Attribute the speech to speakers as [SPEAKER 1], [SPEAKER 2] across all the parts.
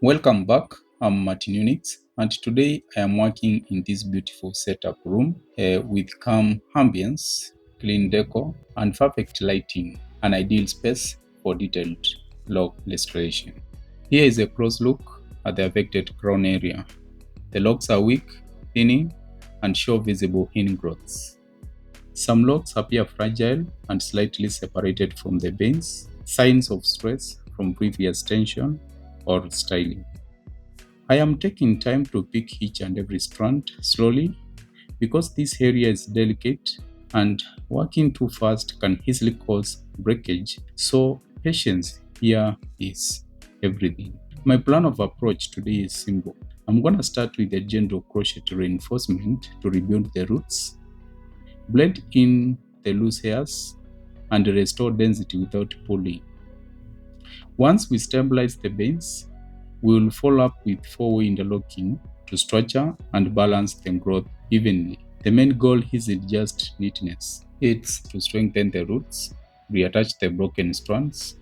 [SPEAKER 1] Welcome back. I'm Martin Unix, and today I am working in this beautiful setup room with calm ambience, clean decor, and perfect lighting, an ideal space for detailed lock restoration. Here is a close look at the affected crown area. The locks are weak, thinning, and show visible ingrowths. Some locks appear fragile and slightly separated from the veins, signs of stress from previous tension or styling. I am taking time to pick each and every strand slowly because this area is delicate and working too fast can easily cause breakage, so patience here is everything. My plan of approach today is simple. I'm going to start with a gentle crochet reinforcement to rebuild the roots, blend in the loose hairs, and restore density without pulling. Once we stabilize the veins, we will follow up with 4-way interlocking to structure and balance the growth evenly. The main goal isn't just neatness, it's to strengthen the roots, reattach the broken strands,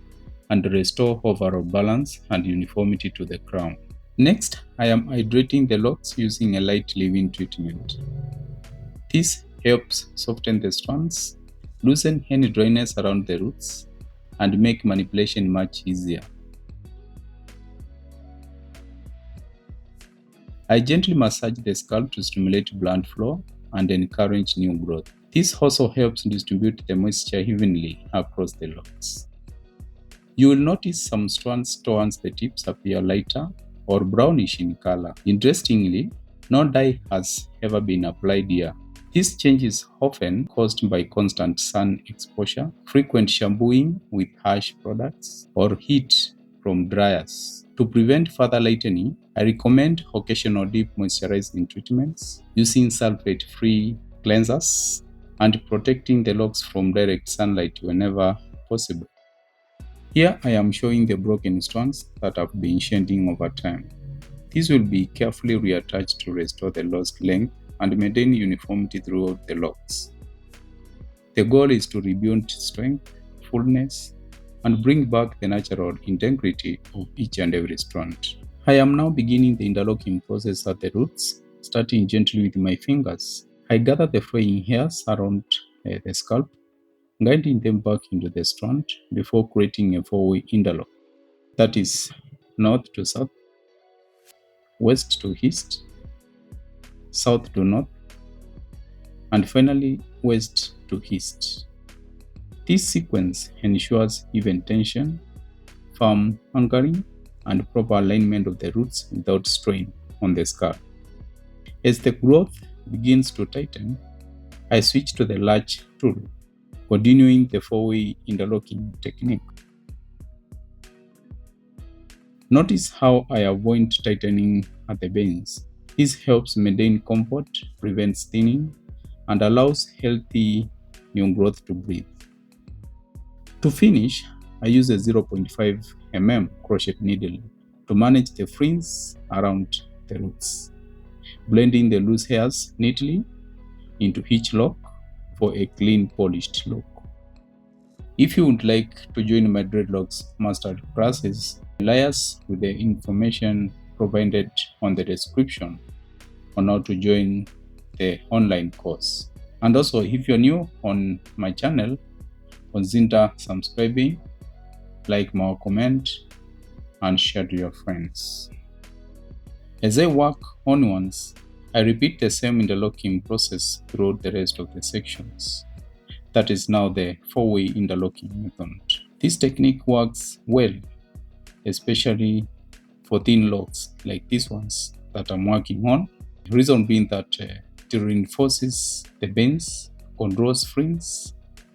[SPEAKER 1] and restore overall balance and uniformity to the crown. Next, I am hydrating the locks using a light leave-in treatment. This helps soften the strands, loosen any dryness around the roots, and make manipulation much easier. I gently massage the scalp to stimulate blood flow and encourage new growth. This also helps distribute the moisture evenly across the locks. You will notice some strands towards the tips appear lighter or brownish in color. Interestingly, no dye has ever been applied here. This change is often caused by constant sun exposure, frequent shampooing with harsh products, or heat from dryers. To prevent further lightening, I recommend occasional deep moisturizing treatments, using sulfate-free cleansers, and protecting the locks from direct sunlight whenever possible. Here I am showing the broken strands that have been shedding over time. These will be carefully reattached to restore the lost length and maintain uniformity throughout the locks. The goal is to rebuild strength, fullness, and bring back the natural integrity of each and every strand. I am now beginning the interlocking process at the roots, starting gently with my fingers. I gather the fraying hairs around the scalp, guiding them back into the strand before creating a 4-way interlock. That is north to south, west to east, south to north, and finally west to east. This sequence ensures even tension, firm anchoring, and proper alignment of the roots without strain on the scalp. As the growth begins to tighten, I switch to the latch tool, continuing the 4-way interlocking technique. Notice how I avoid tightening at the veins. This helps maintain comfort, prevents thinning, and allows healthy new growth to breathe. To finish, I use a 0.5 mm crochet needle to manage the fringe around the roots, blending the loose hairs neatly into each lock for a clean, polished look. If you would like to join my Dreadlocks master classes, liaise with the information provided on the description on how to join the online course. And also, if you're new on my channel, consider subscribing, like my comment, and share to your friends. As I work onwards, I repeat the same interlocking process throughout the rest of the sections. That is now the 4-way interlocking method. This technique works well, especially for thin locks like these ones that I'm working on. The reason being that it reinforces the veins, controls fringe,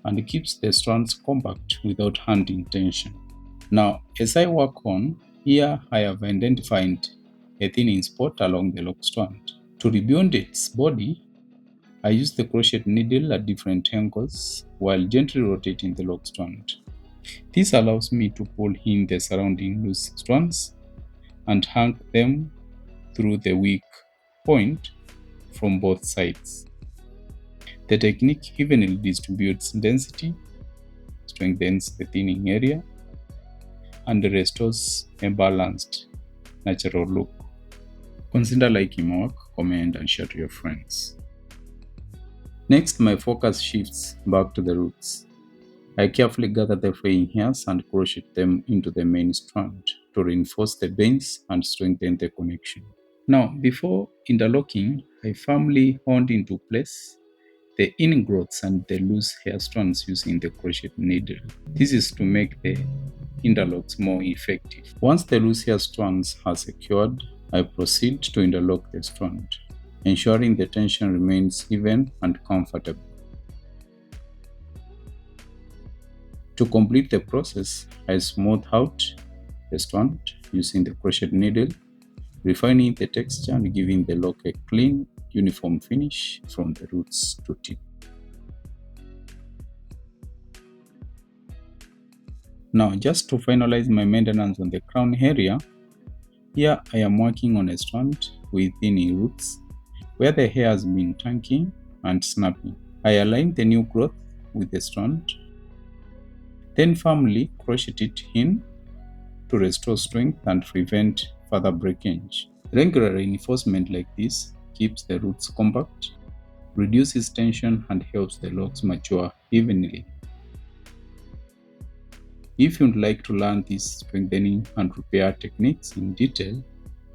[SPEAKER 1] and keeps the strands compact without handling tension. Now, as I work on, here I have identified a thinning spot along the lock strand. To rebuild its body, I use the crochet needle at different angles while gently rotating the lock strand. This allows me to pull in the surrounding loose strands and hang them through the weak point from both sides. The technique evenly distributes density, strengthens the thinning area, and restores a balanced natural look. Consider liking my work, comment and share to your friends. Next, my focus shifts back to the roots. I carefully gather the fraying hairs and crochet them into the main strand to reinforce the bends and strengthen the connection. Now, before interlocking, I firmly honed into place the ingrowths and the loose hair strands using the crochet needle. This is to make the interlocks more effective. Once the loose hair strands are secured, I proceed to interlock the strand, ensuring the tension remains even and comfortable. To complete the process, I smooth out the strand using the crochet needle, refining the texture and giving the lock a clean, uniform finish from the roots to tip. Now, just to finalize my maintenance on the crown area, here I am working on a strand with thinning roots where the hair has been tanking and snapping. I align the new growth with the strand, then firmly crochet it in to restore strength and prevent further breakage. Regular reinforcement like this keeps the roots compact, reduces tension and helps the locks mature evenly. If you'd like to learn these strengthening and repair techniques in detail,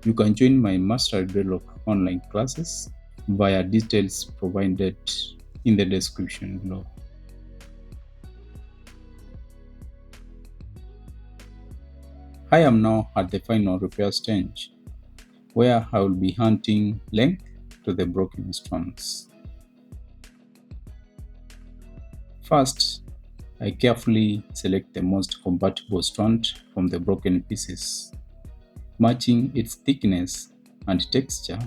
[SPEAKER 1] you can join my Master Dreadlock online classes via details provided in the description below. I am now at the final repair stage, where I will be hunting length to the broken strands. First, I carefully select the most compatible strand from the broken pieces, matching its thickness and texture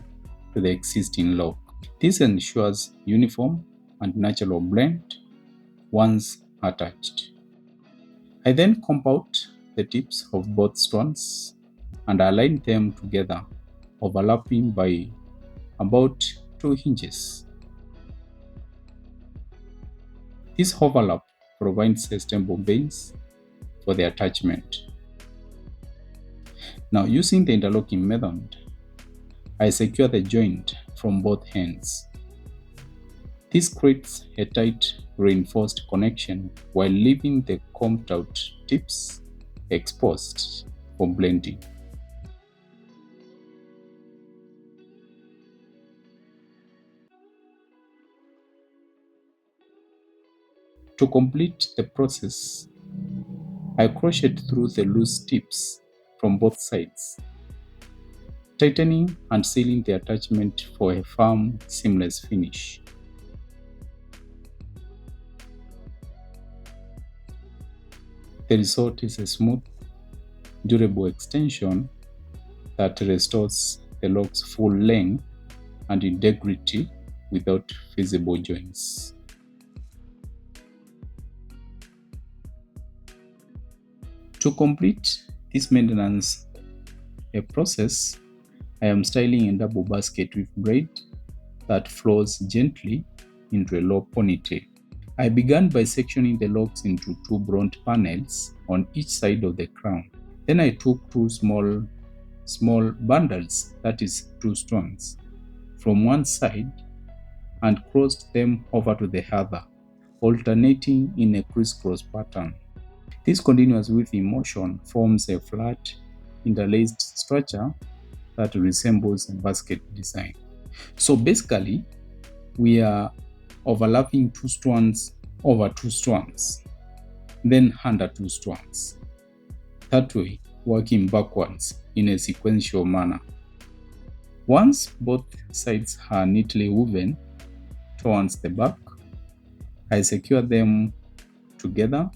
[SPEAKER 1] to the existing lock. This ensures uniform and natural blend once attached. I then comb out the tips of both strands and align them together, overlapping by about 2 inches. This overlap provides a stable base for the attachment. Now, using the interlocking method, I secure the joint from both ends. This creates a tight, reinforced connection while leaving the combed out tips exposed for blending. To complete the process, I crochet through the loose tips from both sides, tightening and sealing the attachment for a firm, seamless finish. The result is a smooth, durable extension that restores the lock's full length and integrity without visible joints. To complete this maintenance process, I am styling a double basket with braid that flows gently into a low ponytail. I began by sectioning the locks into 2 bronze panels on each side of the crown. Then I took 2 small bundles, that is 2 strands, from one side and crossed them over to the other, alternating in a crisscross pattern. This continuous weaving motion forms a flat, interlaced structure that resembles a basket design. So basically, we are overlapping 2 strands over 2 strands, then under 2 strands. That way, working backwards in a sequential manner. Once both sides are neatly woven towards the back, I secure them together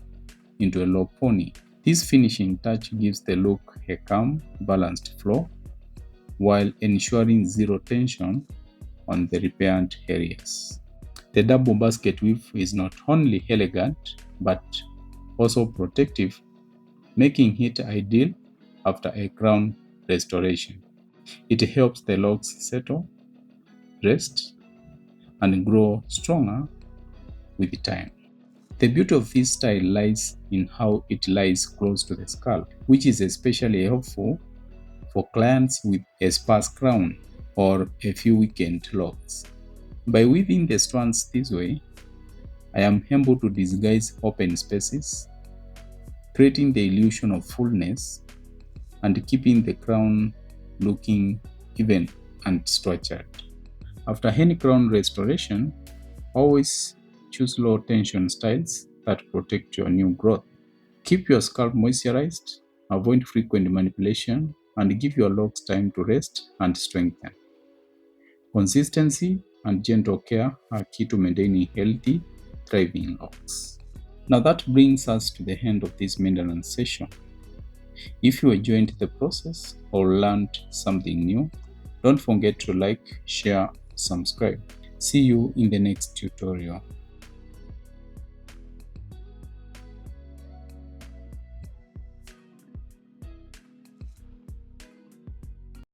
[SPEAKER 1] into a low pony. This finishing touch gives the look a calm, balanced flow while ensuring zero tension on the repaired areas. The double basket weave is not only elegant but also protective, making it ideal after a crown restoration. It helps the locks settle, rest, and grow stronger with time. The beauty of this style lies in how it lies close to the scalp, which is especially helpful for clients with a sparse crown or a few weekend locks. By weaving the strands this way, I am able to disguise open spaces, creating the illusion of fullness and keeping the crown looking even and structured. After any crown restoration, always choose low tension styles that protect your new growth. Keep your scalp moisturized, avoid frequent manipulation, and give your locks time to rest and strengthen. Consistency and gentle care are key to maintaining healthy, thriving locks. Now that brings us to the end of this maintenance session. If you enjoyed the process or learned something new, don't forget to like, share, subscribe. See you in the next tutorial.